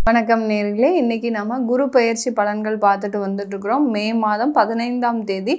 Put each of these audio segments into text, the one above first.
வணக்கம் நேயர்களே, இன்னைக்கு நம்ம குரு பெயர்ச்சி பலன்கள் பார்த்துட்டு வந்துட்டு இருக்கிறோம். மே மாதம் 15ஆம் தேதி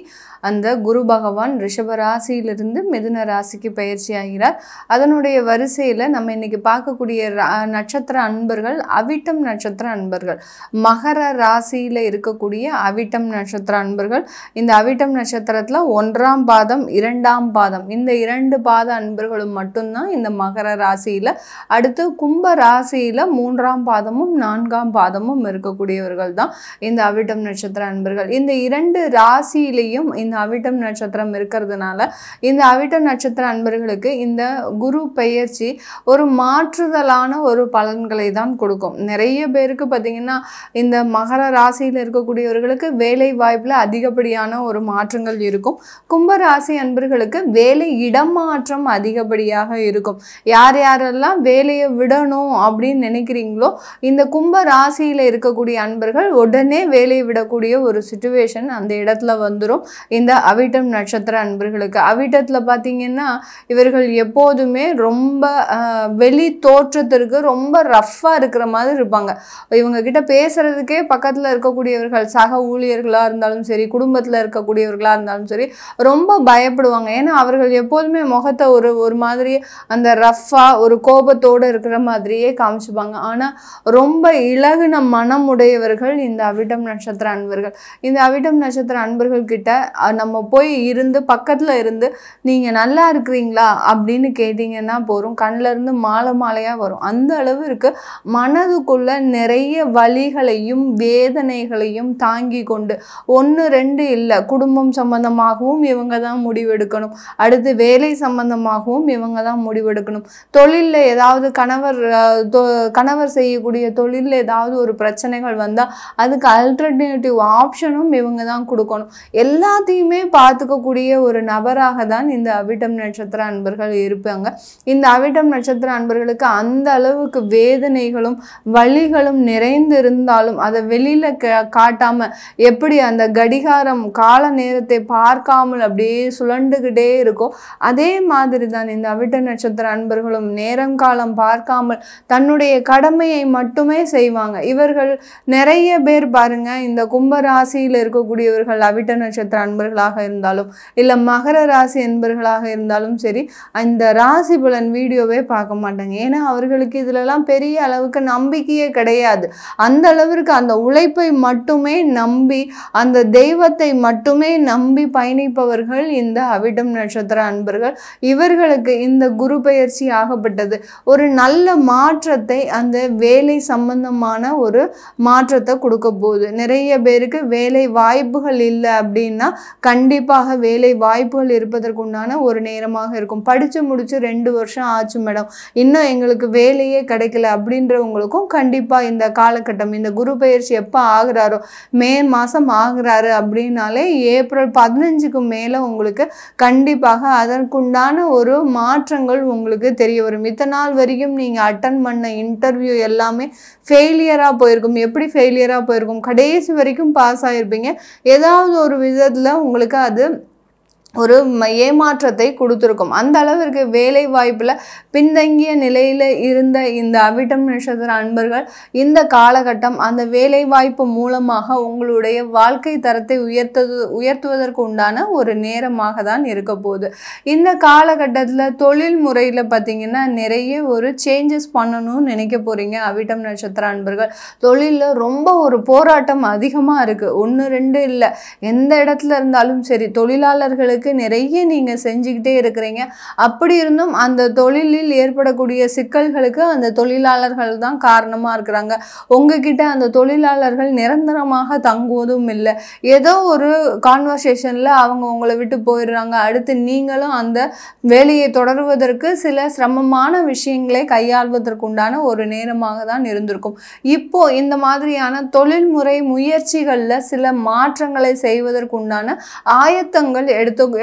அந்த குரு பகவான் ரிஷப ராசியிலிருந்து மிதுன ராசிக்கு பயிற்சி ஆகிறார். அதனுடைய வரிசையில் நம்ம இன்னைக்கு பார்க்கக்கூடிய நட்சத்திர அன்பர்கள் அவிட்டம் நட்சத்திர அன்பர்கள், மகர ராசியில் இருக்கக்கூடிய அவிட்டம் நட்சத்திர அன்பர்கள். இந்த அவிட்டம் நட்சத்திரத்தில் 1ஆம் பாதம் 2ஆம் பாதம் இந்த 2 பாத அன்பர்களும் மட்டும்தான் இந்த மகர ராசியில். அடுத்து கும்ப ராசியில் 3ஆம் பாதமும் 4ஆம் பாதமும் இருக்கக்கூடியவர்கள் தான் இந்த அவிட்டம் நட்சத்திர அன்பர்கள். இந்த 2 ராசியிலையும் இந்த அவிட்டம் நட்சத்திரம் இருக்கிறதுனால இந்த அவிட்டம் நட்சத்திர அன்பர்களுக்கு இந்த குரு பெயர்ச்சி ஒரு மாற்றுதலான ஒரு பலன்களை தான் கொடுக்கும். நிறைய பேருக்கு பார்த்தீங்கன்னா இந்த மகர ராசியில் இருக்கக்கூடியவர்களுக்கு வேலை வாய்ப்பில் அதிகப்படியான ஒரு மாற்றங்கள் இருக்கும். கும்ப ராசி அன்பர்களுக்கு வேலை இடமாற்றம் அதிகப்படியாக இருக்கும். யார் யாரெல்லாம் வேலையை விடணும் அப்படின்னு நினைக்கிறீங்களோ இந்த கும்ப ராசியில் இருக்கக்கூடிய அன்பர்கள் உடனே வேலையை விடக்கூடிய ஒரு சிச்சுவேஷன் அந்த இடத்துல வந்துடும் இந்த அவிட்டம் நட்சத்திர அன்பர்களுக்கு. அவிட்டத்தில் பார்த்தீங்கன்னா இவர்கள் எப்போதுமே ரொம்ப வெளி தோற்றத்திற்கு ரொம்ப ரஃப்பாக இருக்கிற மாதிரி இருப்பாங்க. இவங்க கிட்ட பேசுறதுக்கே பக்கத்தில் இருக்கக்கூடியவர்கள் சக ஊழியர்களாக இருந்தாலும் சரி, குடும்பத்தில் இருக்கக்கூடியவர்களாக இருந்தாலும் சரி ரொம்ப பயப்படுவாங்க. ஏன்னா அவர்கள் எப்போதுமே முகத்தை ஒரு மாதிரி அந்த ரஃப்பாக ஒரு கோபத்தோடு இருக்கிற மாதிரியே காமிச்சுப்பாங்க. ஆனால் ரொம்ப இலகுன மனம் உடையவர்கள் இந்த அவிட்டம் நட்சத்திர அன்பர்கள். இந்த அவிட்டம் நட்சத்திர அன்பர்கள் கிட்ட நம்ம போய் இருந்து பக்கத்தில் இருந்து நீங்கள் நல்லா இருக்கிறீங்களா அப்படின்னு கேட்டிங்கன்னா போகிறோம், கண்ணில் இருந்து மாலை மாலையாக வரும். அந்த அளவிற்கு மனதுக்குள்ள நிறைய வலிகளையும் வேதனைகளையும் தாங்கி கொண்டு 1 2 இல்லை, குடும்பம் சம்பந்தமாகவும் இவங்க தான் முடிவெடுக்கணும், அடுத்து வேலை சம்பந்தமாகவும் இவங்க தான் முடிவெடுக்கணும், தொழிலில் ஏதாவது கணவர் செய்யக்கூடிய தொழிலில் ஏதாவது ஒரு பிரச்சனைகள் வந்தால் அதுக்கு அல்டர்னேட்டிவ் ஆப்ஷனும் இவங்க தான் கொடுக்கணும். எல்லாத்தையுமே பார்த்துக்கக்கூடிய ஒரு நபராக தான் இந்த அவிட்டம் நட்சத்திர அன்பர்கள் இருப்பாங்க. இந்த அவிட்டம் நட்சத்திர அன்பர்களுக்கு அந்த அளவுக்கு வேதனைகளும் வலிகளும் நிறைந்து இருந்தாலும் அதை வெளியில் காட்டாமல் எப்படி அந்த கடிகாரம் கால நேரத்தை பார்க்காமல் அப்படியே சுழண்டுகிட்டே இருக்கும், அதே மாதிரி தான் இந்த அவிட்ட நட்சத்திர அன்பர்களும் நேரம் காலம் பார்க்காமல் தன்னுடைய கடமையை மட்டுமே செய்வாங்க. இவர்கள் நிறைய பேர் பாருங்க, இந்த கும்ப ராசியில் இருக்கக்கூடியவர்கள் அவிட்ட நட்சத்திர அன்பர்களாக இருந்தாலும் இல்லை மகர ராசி அன்பர்களாக இருந்தாலும் சரி, இந்த ராசி பலன் வீடியோவே பார்க்க மாட்டாங்க. ஏன்னா அவர்களுக்கு இதுலலாம் பெரிய அளவுக்கு நம்பிக்கையே கிடையாது. அந்த அளவிற்கு அந்த உழைப்பை மட்டுமே நம்பி அந்த தெய்வத்தை மட்டுமே நம்பி பயணிப்பவர்கள் இந்த அவிட்டம் நட்சத்திர அன்பர்கள். இவர்களுக்கு இந்த குரு பெயர்ச்சி ஆகப்பட்டது ஒரு நல்ல மாற்றத்தை, அந்த வேலை சம்பந்தமான ஒரு மாற்றத்தை கொடுக்க போகுது. நிறைய பேருக்கு வேலை வாய்ப்புகள் இல்லை அப்படின்னா கண்டிப்பாக வேலை வாய்ப்புகள் இருப்பதற்குண்டான ஒரு நேரமாக இருக்கும். படித்து முடிச்சு 2 வருஷம் ஆச்சு மேடம், இன்னும் எங்களுக்கு வேலையே கிடைக்கல அப்படின்றவங்களுக்கும் கண்டிப்பாக இந்த காலகட்டம், இந்த குரு பெயர்ச்சி எப்போ ஆகுறாரோ மே மாதம் ஆகுறாரு அப்படின்னாலே ஏப்ரல் 15க்கு மேலே உங்களுக்கு கண்டிப்பாக அதற்குண்டான ஒரு மாற்றங்கள் உங்களுக்கு தெரிய வரும். இத்தனை நாள் வரைக்கும் நீங்கள் அட்டன் பண்ண இன்டர்வியூ எல்லாமே ஃபெயிலியராக போயிருக்கும். எப்படி ஃபெயிலியராக போயிருக்கும்? கடைசி வரைக்கும் பாஸ் ஆகிருப்பீங்க. ஏதாவது ஒரு விதத்தில் உங்களுக்கு அது ஒரு ஏமாற்றத்தை கொடுத்துருக்கும். அந்த அளவிற்கு வேலை வாய்ப்பில் பின்தங்கிய நிலையில் இருந்த இந்த அவிட்டம் நட்சத்திர அன்பர்கள் இந்த காலகட்டம் அந்த வேலை வாய்ப்பு மூலமாக உங்களுடைய வாழ்க்கை தரத்தை உயர்த்துவதற்கு உண்டான ஒரு நேரமாக தான் இருக்க போகுது. இந்த காலகட்டத்தில் தொழில் முறையில் பார்த்தீங்கன்னா நிறைய ஒரு சேஞ்சஸ் பண்ணணும்னு நினைக்க போகிறீங்க அவிட்டம் நட்சத்திர அன்பர்கள். தொழிலில் ரொம்ப ஒரு போராட்டம் அதிகமாக இருக்குது. 1 2 இல்லை, எந்த இடத்துல இருந்தாலும் சரி தொழிலாளர்களுக்கு நிறைய நீங்க செஞ்சுக்கிட்டே இருக்கிறீங்க. அப்படி இருந்தும் அந்த தொழிலில் ஏற்படக்கூடிய சிக்கல்களுக்கு அந்த தொழிலாளர்கள் தான் காரணமா இருக்கிறாங்க. உங்ககிட்ட அந்த தொழிலாளர்கள் நிரந்தரமாக தங்குவதும் இல்லை. ஏதோ ஒரு கான்வர்சேஷன்ல அவங்க உங்களை விட்டு போயிடுறாங்க. அடுத்து நீங்களும் அந்த வேலையை தொடருவதற்கு சில சிரமமான விஷயங்களை கையாள்வதற்குண்டான ஒரு நேரமாக தான் இருந்திருக்கும். இப்போ இந்த மாதிரியான தொழில்முறை முயற்சிகளில் சில மாற்றங்களை செய்வதற்குண்டான ஆயத்தங்கள்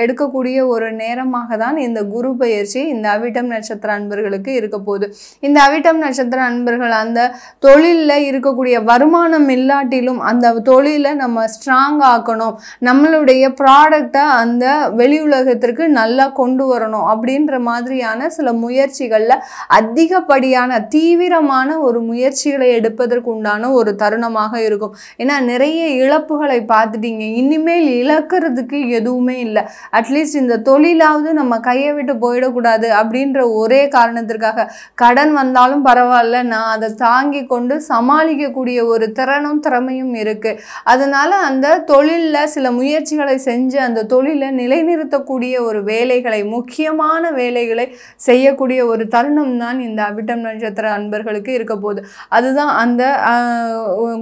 எடுக்கக்கூடிய ஒரு நேரமாக தான் இந்த குரு பயிற்சி இந்த அவிட்டம் நட்சத்திர அன்பர்களுக்கு இருக்க போகுது. இந்த அவிட்டம் நட்சத்திர அன்பர்கள் அந்த தொழிலில் இருக்கக்கூடிய வருமானம் இல்லாட்டிலும் அந்த தொழிலை நம்ம ஸ்ட்ராங் ஆக்கணும், நம்மளுடைய ப்ராடக்டை அந்த வெளி உலகத்திற்கு நல்லா கொண்டு வரணும் அப்படின்ற மாதிரியான சில முயற்சிகளில் அதிகப்படியான தீவிரமான ஒரு முயற்சிகளை எடுப்பதற்கு உண்டான ஒரு தருணமாக இருக்கும். ஏன்னா நிறைய இழப்புகளை பார்த்துட்டீங்க, இனிமேல் இழக்கிறதுக்கு எதுவுமே இல்லை. அட்லீஸ்ட் இந்த தொழிலாவது நம்ம கையை விட்டு போயிடக்கூடாது அப்படின்ற ஒரே காரணத்திற்காக கடன் வந்தாலும் பரவாயில்ல, நான் அதை தாங்கி கொண்டு சமாளிக்கக்கூடிய ஒரு திறமையும் இருக்கு. அதனால அந்த தொழிலில் சில முயற்சிகளை செஞ்சு அந்த தொழிலை நிலைநிறுத்தக்கூடிய ஒரு வேலைகளை, முக்கியமான வேலைகளை செய்யக்கூடிய ஒரு தருணம் தான் இந்த அவிட்டம் நட்சத்திர அன்பர்களுக்கு இருக்க போகுது. அதுதான் அந்த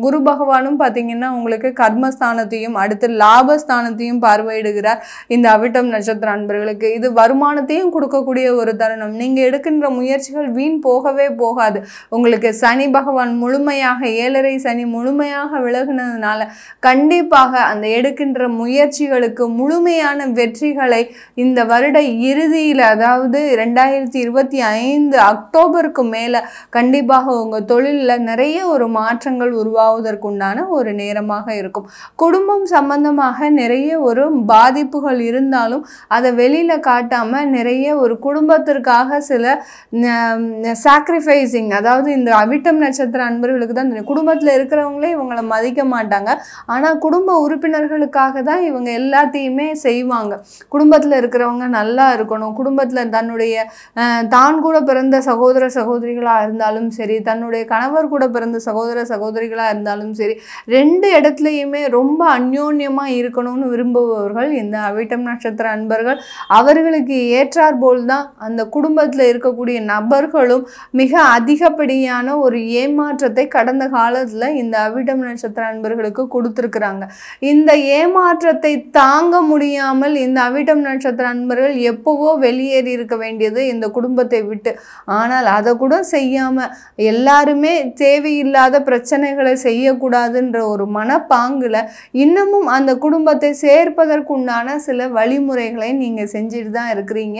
குரு பகவானும் பார்த்தீங்கன்னா உங்களுக்கு கர்மஸ்தானத்தையும் அடுத்து லாபஸ்தானத்தையும் பார்வையிடுகிறார் இந்த அவிட்டம் நட்சத்திர அன்பர்களுக்கு. இது வருமானத்தையும் கொடுக்கக்கூடிய ஒரு தருணம். நீங்கள் எடுக்கின்ற முயற்சிகள் வீண் போகவே போகாது. உங்களுக்கு சனி பகவான் முழுமையாக 7.5 சனி முழுமையாக விலகுனதுனால கண்டிப்பாக அந்த எடுக்கின்ற முயற்சிகளுக்கு முழுமையான வெற்றிகளை இந்த வருட இறுதியில், அதாவது 2025 அக்டோபருக்கு மேலே கண்டிப்பாக உங்கள் தொழிலில் நிறைய ஒரு மாற்றங்கள் உருவாவதற்குண்டான ஒரு நேரமாக இருக்கும். குடும்பம் சம்பந்தமாக நிறைய ஒரு பாதிப்புகள் இருந்தாலும் அதை வெளியில் காட்டாமல் நிறைய ஒரு குடும்பத்திற்காக சில சாக்ரிஃபைசிங், அதாவது இந்த அவிட்டம் நட்சத்திர அன்பர்களுக்கு தான் குடும்பத்தில் இருக்கிறவங்களே இவங்களை மதிக்க மாட்டாங்க, ஆனால் குடும்ப உறுப்பினர்களுக்காக தான் இவங்க எல்லாத்தையுமே செய்வாங்க. குடும்பத்தில் இருக்கிறவங்க நல்லா இருக்கணும், குடும்பத்தில் தன்னுடைய தான் கூட பிறந்த சகோதர சகோதரிகளாக இருந்தாலும் சரி, தன்னுடைய கணவர் கூட பிறந்த சகோதர சகோதரிகளாக இருந்தாலும் சரி, 2 இடத்துலையுமே ரொம்ப அந்யோன்யமாக இருக்கணும்னு விரும்புபவர்கள் இந்த அவிட்டம் நட்சத்திர அன்பர்கள். அவர்களுக்கு ஏற்றார் போல் தான் அந்த குடும்பத்தில் இருக்கக்கூடிய நபர்களும் மிக அதிகப்படியான ஒரு ஏமாற்றத்தை கடந்த காலத்தில் இந்த அவிட்டம் நட்சத்திர அன்பர்களுக்கு கொடுத்துருக்குறாங்க. இந்த ஏமாற்றத்தை தாங்க முடியாமல் இந்த அவிட்டம் நட்சத்திர அன்பர்கள் எப்போவோ வெளியேறி இருக்க வேண்டியது இந்த குடும்பத்தை விட்டு. ஆனால் அதை கூட செய்யாமல் எல்லாருமே தேவையில்லாத பிரச்சனைகளை செய்யக்கூடாதுன்ற ஒரு மனப்பாங்கில் இன்னமும் அந்த குடும்பத்தை சேர்ப்பதற்குண்டான சில வழிமுறைகளை நீங்கள் செஞ்சுட்டு தான் இருக்கிறீங்க.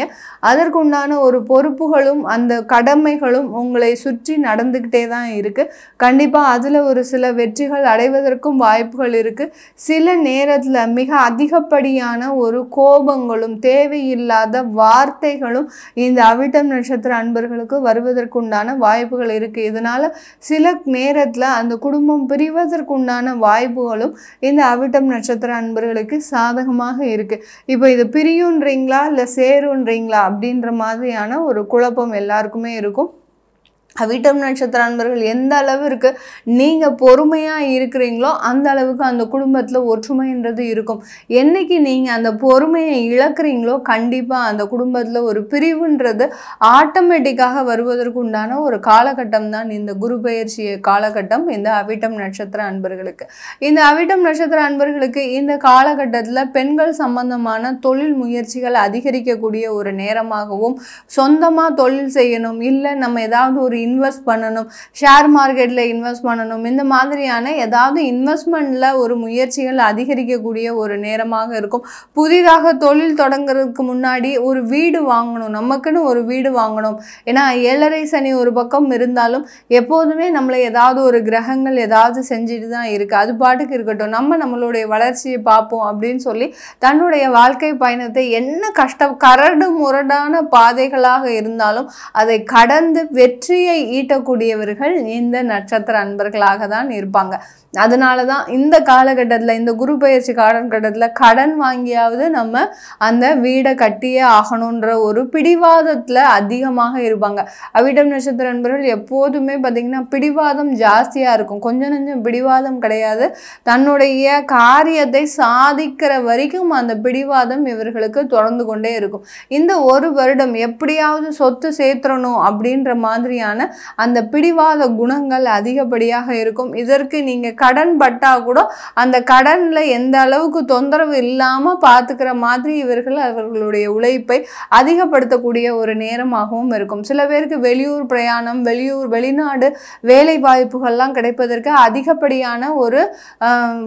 அதற்குண்டான ஒரு பொறுப்புகளும் அந்த கடமைகளும் உங்களை சுற்றி நடந்துக்கிட்டே தான் இருக்குது. கண்டிப்பாக அதில் ஒரு சில வெற்றிகள் அடைவதற்கும் வாய்ப்புகள் இருக்குது. சில நேரத்தில் மிக அதிகப்படியான ஒரு கோபங்களும் தேவையில்லாத வார்த்தைகளும் இந்த அவிட்டம் நட்சத்திர அன்பர்களுக்கு வருவதற்குண்டான வாய்ப்புகள் இருக்குது. இதனால் சில நேரத்தில் அந்த குடும்பம் பிரிவதற்குண்டான வாய்ப்புகளும் இந்த அவிட்டம் நட்சத்திர அன்பர்களுக்கு சாதகமாக இருக்குது. இப்போ இது பிரியுன்றீங்களா இல்லை சேருன்றீங்களா அப்படின்ற மாதிரியான ஒரு குழப்பம் எல்லாருக்குமே இருக்கும். அவிட்டம் நட்சத்திர அன்பர்கள் எந்த அளவிற்கு நீங்கள் பொறுமையாக இருக்கிறீங்களோ அந்த அளவுக்கு அந்த குடும்பத்தில் ஒற்றுமைன்றது இருக்கும். என்னைக்கு நீங்கள் அந்த பொறுமையை இழக்கிறீங்களோ கண்டிப்பாக அந்த குடும்பத்தில் ஒரு பிரிவுன்றது ஆட்டோமேட்டிக்காக வருவதற்கு உண்டான ஒரு காலகட்டம் தான் இந்த குரு பயிற்சி காலகட்டம் இந்த அவிட்டம் நட்சத்திர அன்பர்களுக்கு. இந்த அவிட்டம் நட்சத்திர அன்பர்களுக்கு இந்த காலகட்டத்தில் பெண்கள் சம்பந்தமான தொழில் முயற்சிகள் அதிகரிக்கக்கூடிய ஒரு நேரமாகவும், சொந்தமாக தொழில் செய்யணும், இல்லை நம்ம ஏதாவது ஒரு இன்வெஸ்ட் பண்ணணும், ஷேர் மார்க்கெட்டில் இன்வெஸ்ட் பண்ணணும், இந்த மாதிரியான ஏதாவது இன்வெஸ்ட்மெண்ட்டில் ஒரு முயற்சிகள் அதிகரிக்கக்கூடிய ஒரு நேரமாக இருக்கும். புதிதாக தொழில் தொடங்குறதுக்கு முன்னாடி ஒரு வீடு வாங்கணும், நமக்குன்னு ஒரு வீடு வாங்கணும். ஏன்னா 7.5 சனி ஒரு பக்கம் இருந்தாலும் எப்போதுமே நம்மளை ஏதாவது ஒரு கிரகங்கள் ஏதாவது செஞ்சுட்டு தான் இருக்குது. அது பாட்டுக்கு இருக்கட்டும், நம்மளுடைய வளர்ச்சியை பார்ப்போம் அப்படின்னு சொல்லி தன்னுடைய வாழ்க்கை பயணத்தை என்ன கரடு முரடான பாதைகளாக இருந்தாலும் அதை கடந்து வெற்றியை ஈட்டக்கூடியவர்கள் இந்த நட்சத்திர அன்பர்களாக தான் இருப்பாங்க. அதனால தான் இந்த காலகட்டத்தில், இந்த குரு பயிற்சி காலகட்டத்தில் கடன் வாங்கியாவது நம்ம அந்த வீடை கட்டியே ஆகணுன்ற ஒரு பிடிவாதத்தில் அதிகமாக இருப்பாங்க. அவிட்டம் நட்சத்திர அன்பர்கள் எப்போதுமே பார்த்திங்கன்னா பிடிவாதம் ஜாஸ்தியாக இருக்கும். கொஞ்சம் நஞ்சம் பிடிவாதம் கிடையாது. தன்னுடைய காரியத்தை சாதிக்கிற வரைக்கும் அந்த பிடிவாதம் இவர்களுக்கு தொடர்ந்து கொண்டே இருக்கும். இந்த ஒரு வருடம் எப்படியாவது சொத்து சேர்த்துறணும் அப்படின்ற மாதிரியான அந்த பிடிவாத குணங்கள் அதிகப்படியாக இருக்கும். இதற்கு நீங்கள் கடன் பட்டா கூட அந்த கடனில் எந்த அளவுக்கு தொந்தரவு இல்லாமல் பார்த்துக்கிற மாதிரி இவர்கள் அவர்களுடைய உழைப்பை அதிகப்படுத்தக்கூடிய ஒரு நேரமாகவும் இருக்கும். சில பேருக்கு வெளியூர் பிரயாணம், வெளிநாடு வேலை வாய்ப்புகள்லாம் கிடைப்பதற்கு அதிகப்படியான ஒரு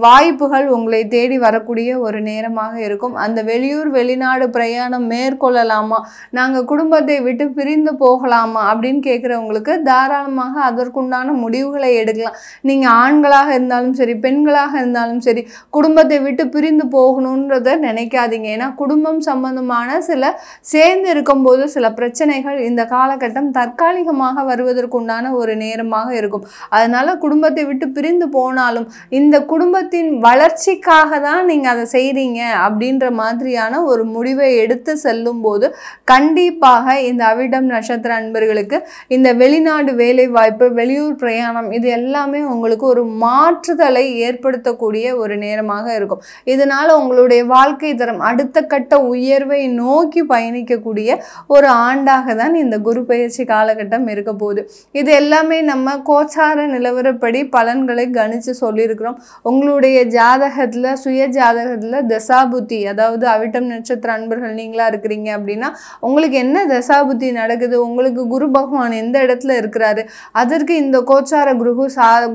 வாய்ப்புகள் உங்களை தேடி வரக்கூடிய ஒரு நேரமாக இருக்கும். அந்த வெளியூர் வெளிநாடு பிரயாணம் மேற்கொள்ளலாமா, நாங்கள் குடும்பத்தை விட்டு பிரிந்து போகலாமா அப்படின்னு கேட்குறவங்களுக்கு தாராளமாக அதற்குண்டான முடிவுகளை எடுக்கலாம். நீங்கள் ஆண்களாக இருந்தாலும் சரி, பெண்களாக இருந்தாலும் சரி, குடும்பத்தை விட்டு பிரிந்து போகணுன்றத நினைக்காதீங்க. ஏன்னா குடும்பம் சம்பந்தமான சில சேர்ந்து இருக்கும்போது சில பிரச்சனைகள் இந்த காலகட்டம் தற்காலிகமாக வருவதற்குண்டான ஒரு நேரமாக இருக்கும். அதனால குடும்பத்தை விட்டு பிரிந்து போனாலும் இந்த குடும்பத்தின் வளர்ச்சிக்காக தான் நீங்கள் அதை செய்கிறீங்க அப்படின்ற மாதிரியான ஒரு முடிவை எடுத்து செல்லும் போது கண்டிப்பாக இந்த அவிட்டம் நட்சத்திர அன்பர்களுக்கு இந்த வெளிநாடு வேலை வாய்ப்பு, வெளியூர் பிரயாணம் இது எல்லாமே உங்களுக்கு ஒரு மாற்றுதலை ஏற்படுத்தக்கூடிய ஒரு நேரமாக இருக்கும். இதனால உங்களுடைய வாழ்க்கை தரம் அடுத்த கட்ட உயர்வை நோக்கி பயணிக்கக்கூடிய ஒரு ஆண்டாக தான் இந்த குரு பெயர்ச்சி காலகட்டம் இருக்க போகுது. இது எல்லாமே நம்ம கோச்சார நிலவரப்படி பலன்களை கணிச்சு சொல்லியிருக்கிறோம். உங்களுடைய ஜாதகத்தில், சுய ஜாதகத்தில் தசாபுத்தி, அதாவது அவிட்டம் நட்சத்திர அன்பர்கள் நீங்களா இருக்கிறீங்க அப்படின்னா உங்களுக்கு என்ன தசாபுத்தி நடக்குது, உங்களுக்கு குரு பகவான் எந்த இடத்துல இருக்கிறாரு, அதற்கு இந்த கோச்சார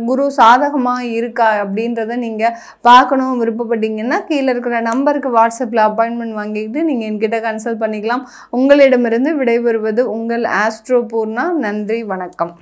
குரு சாதகமாக இருக்கா அப்படின்றத நீங்கள் பார்க்கணும் விருப்பப்பட்டீங்கன்னா கீழே இருக்கிற நம்பருக்கு வாட்ஸ்அப்பில் அப்பாயின்மெண்ட் வாங்கிக்கிட்டு நீங்கள் என்கிட்ட கன்சல்ட் பண்ணிக்கலாம். உங்களிடமிருந்து விடைபெறுவது உங்கள் ஆஸ்ட்ரோ பூர்ணா. நன்றி, வணக்கம்.